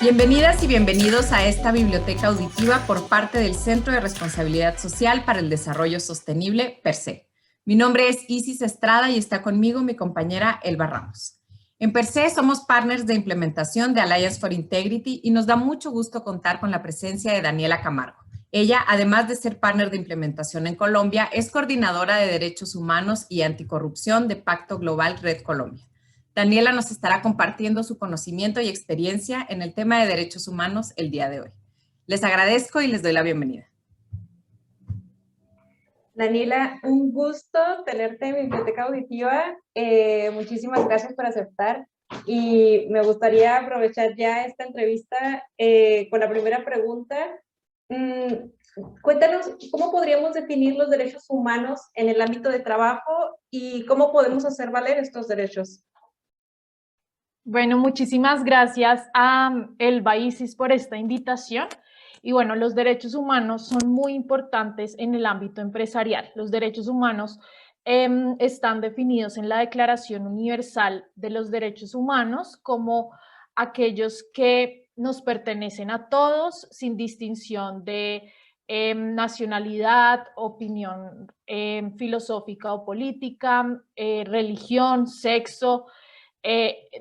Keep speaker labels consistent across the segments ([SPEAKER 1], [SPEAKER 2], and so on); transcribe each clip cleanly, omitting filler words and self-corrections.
[SPEAKER 1] Bienvenidas y bienvenidos a esta biblioteca auditiva por parte del Centro de Responsabilidad Social para el Desarrollo Sostenible, PERSE. Mi nombre es Isis Estrada y está conmigo mi compañera Elba Ramos. En PERSE somos partners de implementación de Alliance for Integrity y nos da mucho gusto contar con la presencia de Daniela Camargo. Ella, además de ser partner de implementación en Colombia, es coordinadora de Derechos Humanos y Anticorrupción de Pacto Global Red Colombia. Daniela nos estará compartiendo su conocimiento y experiencia en el tema de derechos humanos el día de hoy. Les agradezco y les doy la bienvenida.
[SPEAKER 2] Daniela, un gusto tenerte en mi biblioteca auditiva. Muchísimas gracias por aceptar. Y me gustaría aprovechar ya esta entrevista con la primera pregunta. Cuéntanos, ¿cómo podríamos definir los derechos humanos en el ámbito de trabajo y cómo podemos hacer valer estos derechos?
[SPEAKER 3] Bueno, muchísimas gracias a Elba Isis por esta invitación. Y bueno, los derechos humanos son muy importantes en el ámbito empresarial. Los derechos humanos están definidos en la Declaración Universal de los Derechos Humanos como aquellos que nos pertenecen a todos sin distinción de nacionalidad, opinión filosófica o política, religión, sexo,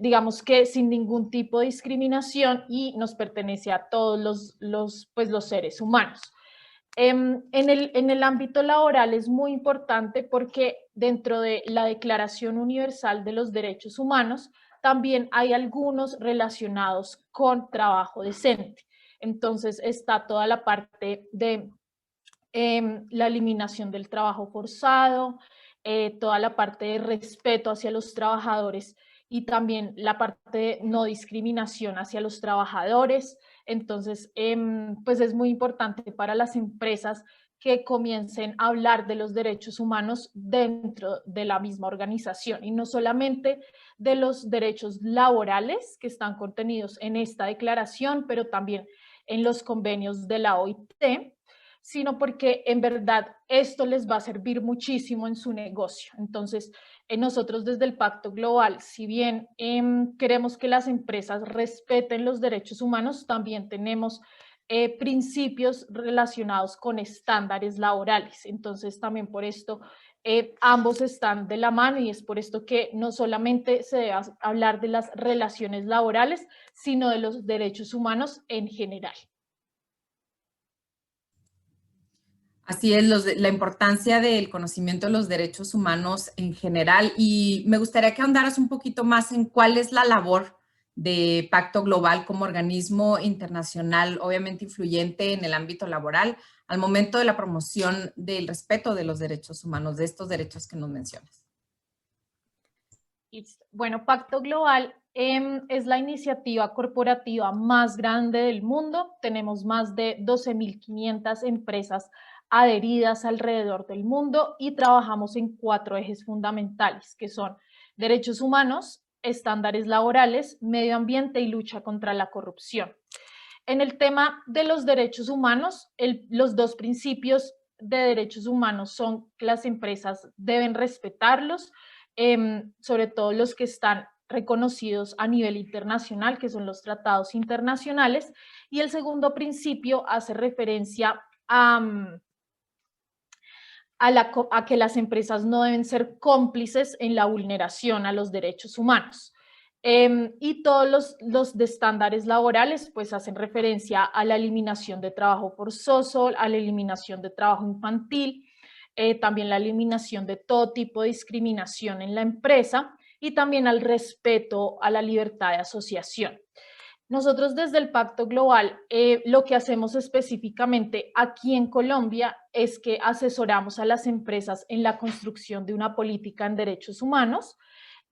[SPEAKER 3] digamos que sin ningún tipo de discriminación y nos pertenece a todos los seres humanos. En el ámbito laboral es muy importante porque dentro de la Declaración Universal de los Derechos Humanos también hay algunos relacionados con trabajo decente. Entonces está toda la parte de la eliminación del trabajo forzado, toda la parte de respeto hacia los trabajadores y también la parte de no discriminación hacia los trabajadores. Entonces, pues es muy importante para las empresas que comiencen a hablar de los derechos humanos dentro de la misma organización y no solamente de los derechos laborales que están contenidos en esta declaración, pero también en los convenios de la OIT, sino porque en verdad esto les va a servir muchísimo en su negocio. Entonces, nosotros desde el Pacto Global, si bien queremos que las empresas respeten los derechos humanos, también tenemos principios relacionados con estándares laborales. Entonces, también por esto ambos están de la mano y es por esto que no solamente se debe hablar de las relaciones laborales, sino de los derechos humanos en general.
[SPEAKER 1] Así es, la importancia del conocimiento de los derechos humanos en general. Y me gustaría que ahondaras un poquito más en cuál es la labor de Pacto Global como organismo internacional, obviamente influyente en el ámbito laboral, al momento de la promoción del respeto de los derechos humanos, de estos derechos que nos mencionas.
[SPEAKER 3] Bueno, Pacto Global es la iniciativa corporativa más grande del mundo. Tenemos más de 12.500 empresas adheridas alrededor del mundo y trabajamos en 4 ejes fundamentales, que son derechos humanos, estándares laborales, medio ambiente y lucha contra la corrupción. En el tema de los derechos humanos, los 2 principios de derechos humanos son que las empresas deben respetarlos, sobre todo los que están reconocidos a nivel internacional, que son los tratados internacionales, y el segundo principio hace referencia a que las empresas no deben ser cómplices en la vulneración a los derechos humanos. Y todos los de estándares laborales pues hacen referencia a la eliminación de trabajo forzoso, a la eliminación de trabajo infantil, también la eliminación de todo tipo de discriminación en la empresa y también al respeto a la libertad de asociación. Nosotros desde el Pacto Global lo que hacemos específicamente aquí en Colombia es que asesoramos a las empresas en la construcción de una política en derechos humanos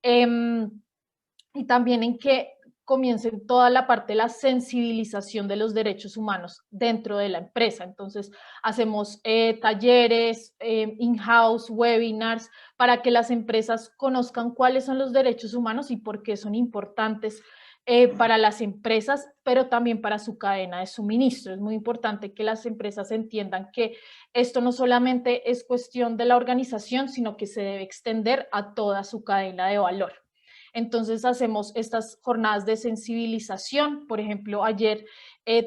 [SPEAKER 3] y también en que comiencen toda la parte de la sensibilización de los derechos humanos dentro de la empresa. Entonces, hacemos talleres, in-house, webinars, para que las empresas conozcan cuáles son los derechos humanos y por qué son importantes para las empresas, pero también para su cadena de suministro. Es muy importante que las empresas entiendan que esto no solamente es cuestión de la organización, sino que se debe extender a toda su cadena de valor. Entonces hacemos estas jornadas de sensibilización. Por ejemplo, ayer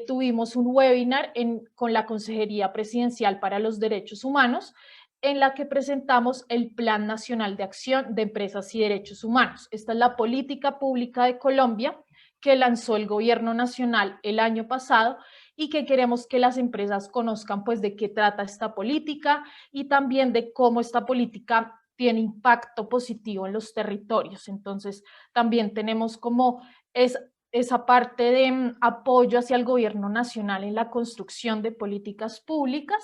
[SPEAKER 3] tuvimos un webinar con la Consejería Presidencial para los Derechos Humanos, en la que presentamos el Plan Nacional de Acción de Empresas y Derechos Humanos. Esta es la política pública de Colombia que lanzó el gobierno nacional el año pasado y que queremos que las empresas conozcan pues de qué trata esta política y también de cómo esta política tiene impacto positivo en los territorios. Entonces también tenemos como esa parte de apoyo hacia el gobierno nacional en la construcción de políticas públicas,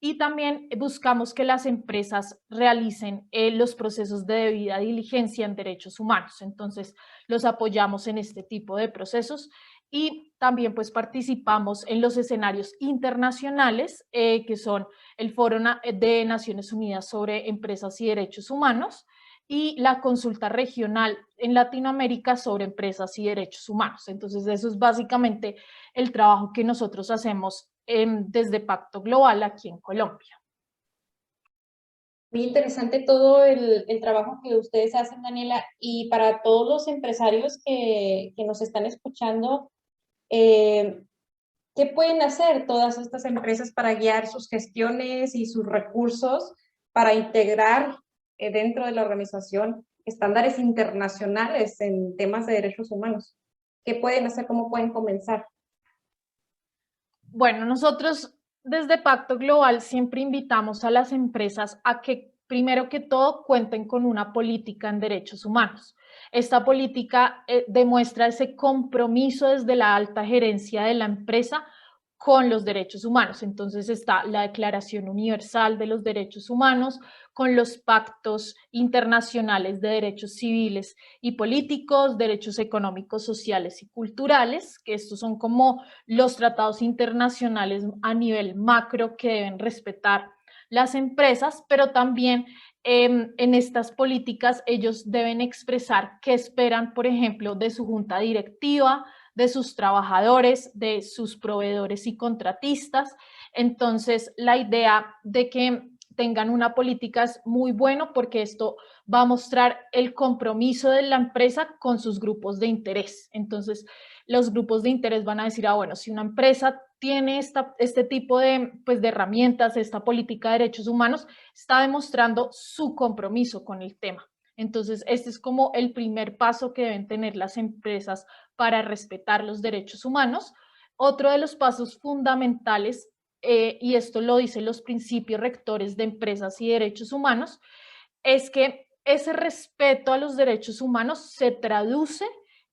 [SPEAKER 3] y también buscamos que las empresas realicen los procesos de debida diligencia en derechos humanos. Entonces, los apoyamos en este tipo de procesos y también pues participamos en los escenarios internacionales que son el Foro de Naciones Unidas sobre Empresas y Derechos Humanos y la consulta regional en Latinoamérica sobre empresas y derechos humanos. Entonces, eso es básicamente el trabajo que nosotros hacemos desde Pacto Global aquí en Colombia.
[SPEAKER 2] Muy interesante todo el trabajo que ustedes hacen, Daniela, y para todos los empresarios que nos están escuchando, ¿qué pueden hacer todas estas empresas para guiar sus gestiones y sus recursos para integrar dentro de la organización estándares internacionales en temas de derechos humanos? ¿Qué pueden hacer? ¿Cómo pueden comenzar?
[SPEAKER 3] Bueno, nosotros desde Pacto Global siempre invitamos a las empresas a que, primero que todo, cuenten con una política en derechos humanos. Esta política demuestra ese compromiso desde la alta gerencia de la empresa con los derechos humanos. Entonces está la Declaración Universal de los Derechos Humanos, con los pactos internacionales de derechos civiles y políticos, derechos económicos, sociales y culturales, que estos son como los tratados internacionales a nivel macro que deben respetar las empresas, pero también en estas políticas ellos deben expresar qué esperan, por ejemplo, de su junta directiva, de sus trabajadores, de sus proveedores y contratistas. Entonces, la idea de que tengan una política es muy bueno porque esto va a mostrar el compromiso de la empresa con sus grupos de interés. Entonces, los grupos de interés van a decir, bueno, si una empresa tiene este tipo de herramientas, esta política de derechos humanos, está demostrando su compromiso con el tema. Entonces, este es como el primer paso que deben tener las empresas para respetar los derechos humanos. Otro de los pasos fundamentales, y esto lo dicen los principios rectores de empresas y derechos humanos, es que ese respeto a los derechos humanos se traduce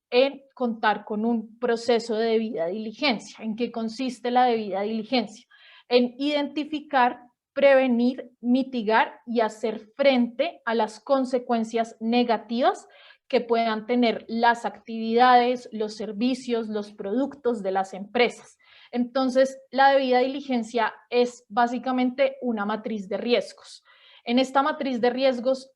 [SPEAKER 3] en contar con un proceso de debida diligencia. ¿En qué consiste la debida diligencia? En identificar, prevenir, mitigar y hacer frente a las consecuencias negativas que puedan tener las actividades, los servicios, los productos de las empresas. Entonces, la debida diligencia es básicamente una matriz de riesgos. En esta matriz de riesgos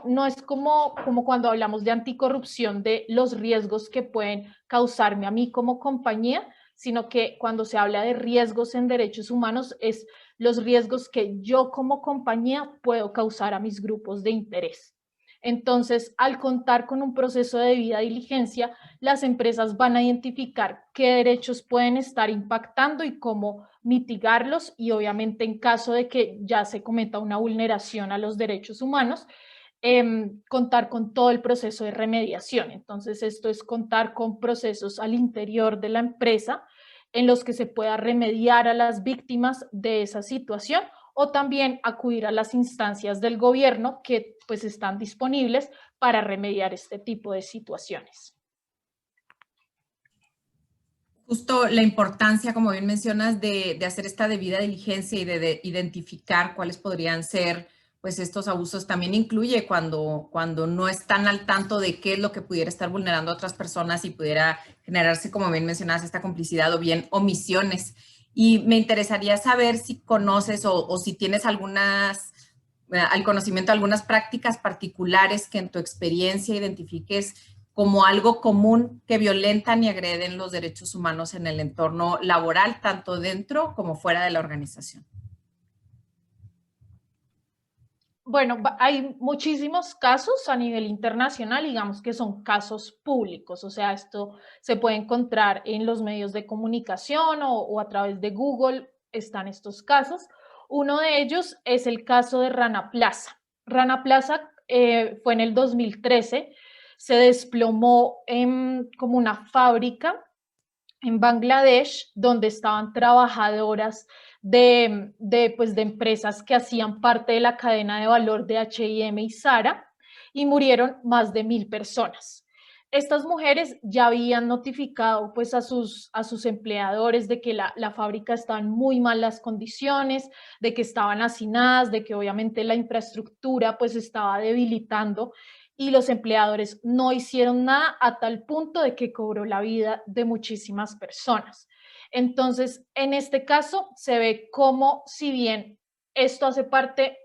[SPEAKER 3] no es como cuando hablamos de anticorrupción, de los riesgos que pueden causarme a mí como compañía, sino que cuando se habla de riesgos en derechos humanos es los riesgos que yo como compañía puedo causar a mis grupos de interés. Entonces, al contar con un proceso de debida diligencia, las empresas van a identificar qué derechos pueden estar impactando y cómo mitigarlos, y obviamente en caso de que ya se cometa una vulneración a los derechos humanos, contar con todo el proceso de remediación. Entonces, esto es contar con procesos al interior de la empresa en los que se pueda remediar a las víctimas de esa situación, o también acudir a las instancias del gobierno que pues están disponibles para remediar este tipo de situaciones.
[SPEAKER 1] Justo la importancia, como bien mencionas, de hacer esta debida diligencia y de identificar cuáles podrían ser pues estos abusos, también incluye cuando no están al tanto de qué es lo que pudiera estar vulnerando a otras personas y pudiera generarse, como bien mencionas, esta complicidad o bien omisiones. Y me interesaría saber si conoces o si tienes al conocimiento de algunas prácticas particulares que en tu experiencia identifiques como algo común que violentan y agreden los derechos humanos en el entorno laboral, tanto dentro como fuera de la organización.
[SPEAKER 3] Bueno, hay muchísimos casos a nivel internacional, digamos que son casos públicos, o sea, esto se puede encontrar en los medios de comunicación o a través de Google están estos casos. Uno de ellos es el caso de Rana Plaza. Rana Plaza fue en el 2013, se desplomó como una fábrica en Bangladesh, donde estaban trabajadoras pues de empresas que hacían parte de la cadena de valor de H&M y Zara, y murieron más de 1.000 personas. Estas mujeres ya habían notificado pues a sus empleadores de que la fábrica estaba en muy malas condiciones, de que estaban hacinadas, de que obviamente la infraestructura pues estaba debilitando, y los empleadores no hicieron nada a tal punto de que cobró la vida de muchísimas personas. Entonces, en este caso se ve como si bien esto hace parte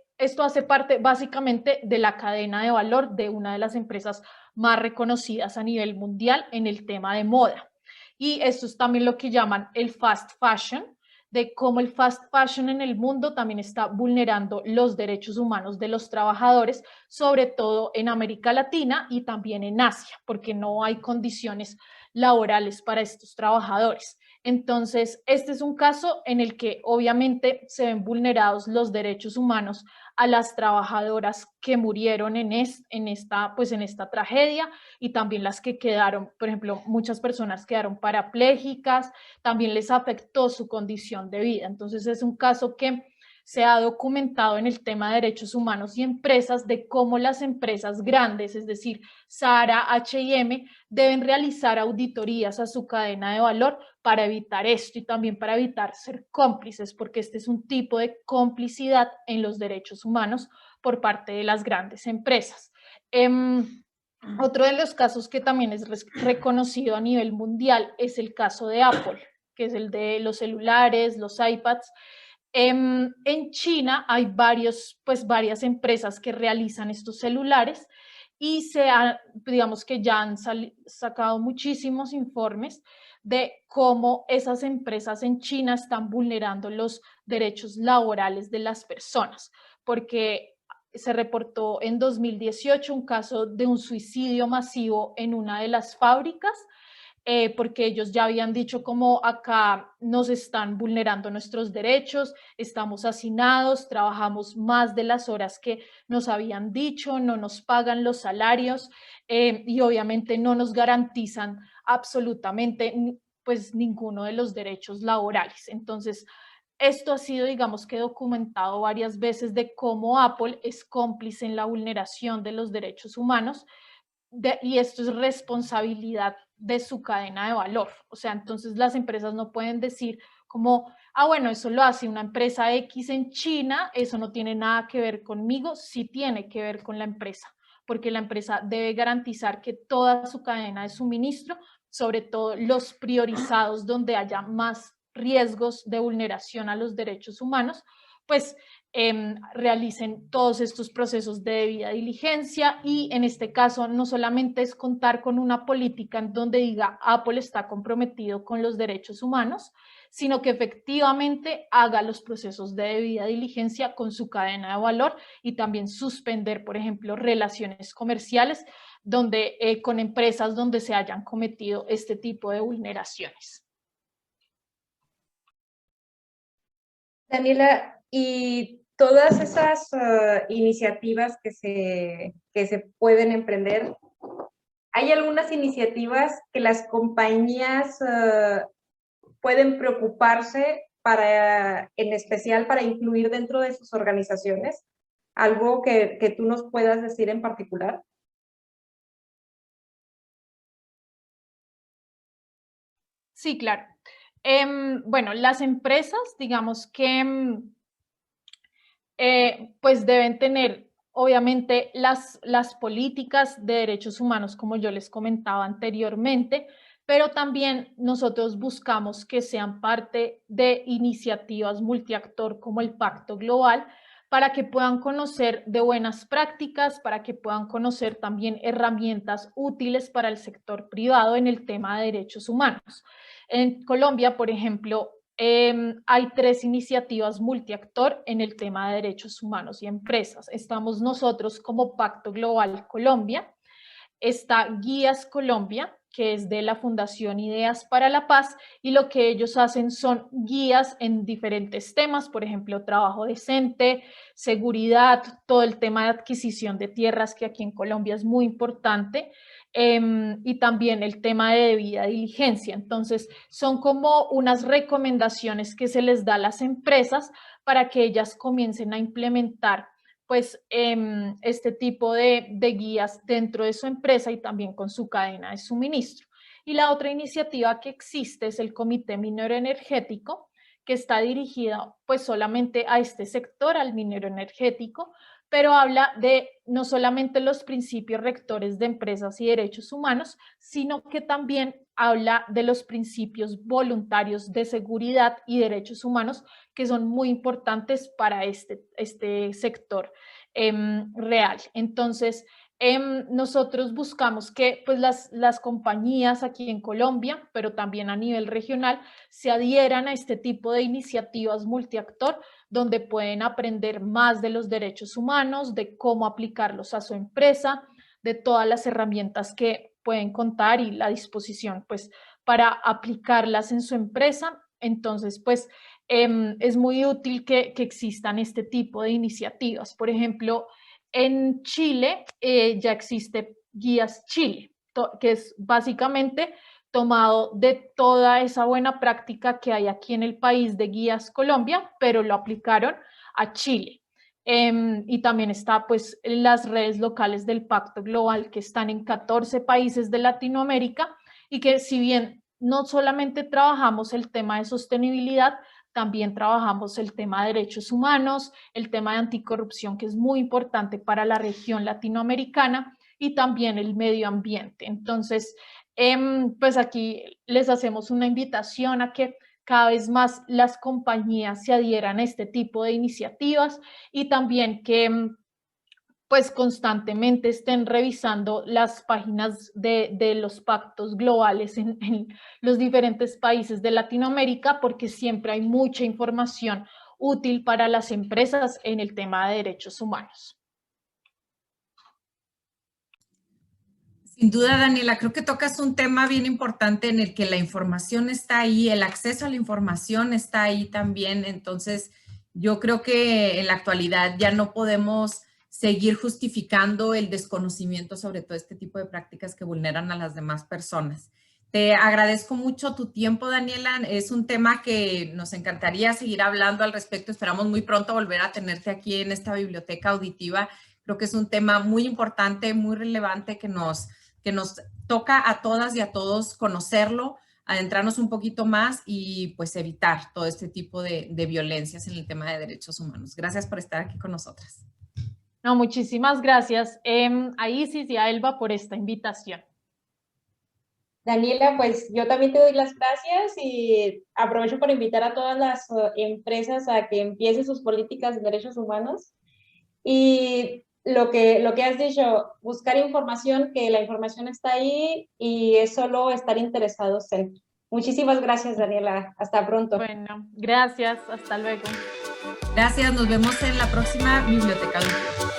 [SPEAKER 3] básicamente de la cadena de valor de una de las empresas más reconocidas a nivel mundial en el tema de moda. Y esto es también lo que llaman el fast fashion, de cómo el fast fashion en el mundo también está vulnerando los derechos humanos de los trabajadores, sobre todo en América Latina y también en Asia, porque no hay condiciones laborales para estos trabajadores. Entonces, este es un caso en el que obviamente se ven vulnerados los derechos humanos a las trabajadoras que murieron en esta tragedia, y también las que quedaron, por ejemplo, muchas personas quedaron parapléjicas, también les afectó su condición de vida. Entonces, es un caso que se ha documentado en el tema de derechos humanos y empresas, de cómo las empresas grandes, es decir, Zara, H&M, deben realizar auditorías a su cadena de valor para evitar esto y también para evitar ser cómplices, porque este es un tipo de complicidad en los derechos humanos por parte de las grandes empresas. Otro de los casos que también es reconocido a nivel mundial es el caso de Apple, que es el de los celulares, los iPads. En China hay varias empresas que realizan estos celulares, y digamos que ya han sacado muchísimos informes de cómo esas empresas en China están vulnerando los derechos laborales de las personas, porque se reportó en 2018 un caso de un suicidio masivo en una de las fábricas, porque ellos ya habían dicho como acá nos están vulnerando nuestros derechos, estamos hacinados, trabajamos más de las horas que nos habían dicho, no nos pagan los salarios, y obviamente no nos garantizan absolutamente pues ninguno de los derechos laborales. Entonces, esto ha sido, digamos que documentado varias veces, de cómo Apple es cómplice en la vulneración de los derechos humanos, y esto es responsabilidad de su cadena de valor. O sea, entonces las empresas no pueden decir como, bueno, eso lo hace una empresa X en China, eso no tiene nada que ver conmigo. Sí tiene que ver con la empresa, porque la empresa debe garantizar que toda su cadena de suministro, sobre todo los priorizados donde haya más riesgos de vulneración a los derechos humanos, pues realicen todos estos procesos de debida diligencia. Y en este caso no solamente es contar con una política en donde diga Apple está comprometido con los derechos humanos, sino que efectivamente haga los procesos de debida diligencia con su cadena de valor, y también suspender, por ejemplo, relaciones comerciales con empresas donde se hayan cometido este tipo de vulneraciones.
[SPEAKER 2] Daniela, y todas esas iniciativas que se pueden emprender, ¿hay algunas iniciativas que las compañías pueden preocuparse en especial para incluir dentro de sus organizaciones? ¿Algo que tú nos puedas decir en particular?
[SPEAKER 3] Sí, claro. Bueno, las empresas, digamos que pues deben tener obviamente las políticas de derechos humanos, como yo les comentaba anteriormente, pero también nosotros buscamos que sean parte de iniciativas multiactor como el Pacto Global, para que puedan conocer de buenas prácticas, para que puedan conocer también herramientas útiles para el sector privado en el tema de derechos humanos. En Colombia, por ejemplo, hay 3 iniciativas multiactor en el tema de derechos humanos y empresas. Estamos nosotros como Pacto Global Colombia, está Guías Colombia, que es de la Fundación Ideas para la Paz, y lo que ellos hacen son guías en diferentes temas, por ejemplo, trabajo decente, seguridad, todo el tema de adquisición de tierras, que aquí en Colombia es muy importante, y también el tema de debida diligencia. Entonces, son como unas recomendaciones que se les da a las empresas para que ellas comiencen a implementar pues este tipo de guías dentro de su empresa y también con su cadena de suministro. Y la otra iniciativa que existe es el Comité Minero Energético, que está dirigida pues solamente a este sector, al minero energético, pero habla de no solamente los principios rectores de empresas y derechos humanos, sino que también habla de los principios voluntarios de seguridad y derechos humanos que son muy importantes para este sector real. Entonces, nosotros buscamos que pues, las compañías aquí en Colombia, pero también a nivel regional, se adhieran a este tipo de iniciativas multiactor, donde pueden aprender más de los derechos humanos, de cómo aplicarlos a su empresa, de todas las herramientas que pueden contar y la disposición pues, para aplicarlas en su empresa. Entonces, pues, es muy útil que existan este tipo de iniciativas. Por ejemplo, en Chile ya existe Guías Chile, que es básicamente tomado de toda esa buena práctica que hay aquí en el país de Guías Colombia, pero lo aplicaron a Chile. Y también está pues las redes locales del Pacto Global que están en 14 países de Latinoamérica y que si bien no solamente trabajamos el tema de sostenibilidad, también trabajamos el tema de derechos humanos, el tema de anticorrupción, que es muy importante para la región latinoamericana, y también el medio ambiente. Entonces, pues aquí les hacemos una invitación a que cada vez más las compañías se adhieran a este tipo de iniciativas y también que pues constantemente estén revisando las páginas de los pactos globales en los diferentes países de Latinoamérica, porque siempre hay mucha información útil para las empresas en el tema de derechos humanos.
[SPEAKER 1] Sin duda, Daniela, creo que tocas un tema bien importante en el que la información está ahí, el acceso a la información está ahí también. Entonces, yo creo que en la actualidad ya no podemos seguir justificando el desconocimiento sobre todo este tipo de prácticas que vulneran a las demás personas. Te agradezco mucho tu tiempo, Daniela. Es un tema que nos encantaría seguir hablando al respecto. Esperamos muy pronto volver a tenerte aquí en esta biblioteca auditiva. Creo que es un tema muy importante, muy relevante que nos toca a todas y a todos conocerlo, adentrarnos un poquito más y pues evitar todo este tipo de violencias en el tema de derechos humanos. Gracias por estar aquí con nosotras.
[SPEAKER 3] No, muchísimas gracias a Isis y a Elba por esta invitación.
[SPEAKER 2] Daniela, pues yo también te doy las gracias y aprovecho para invitar a todas las empresas a que empiecen sus políticas de derechos humanos. Y lo que has dicho, buscar información, que la información está ahí y es solo estar interesados en. Muchísimas gracias, Daniela. Hasta pronto.
[SPEAKER 3] Bueno, gracias. Hasta luego.
[SPEAKER 1] Gracias. Nos vemos en la próxima Biblioteca Auditiva.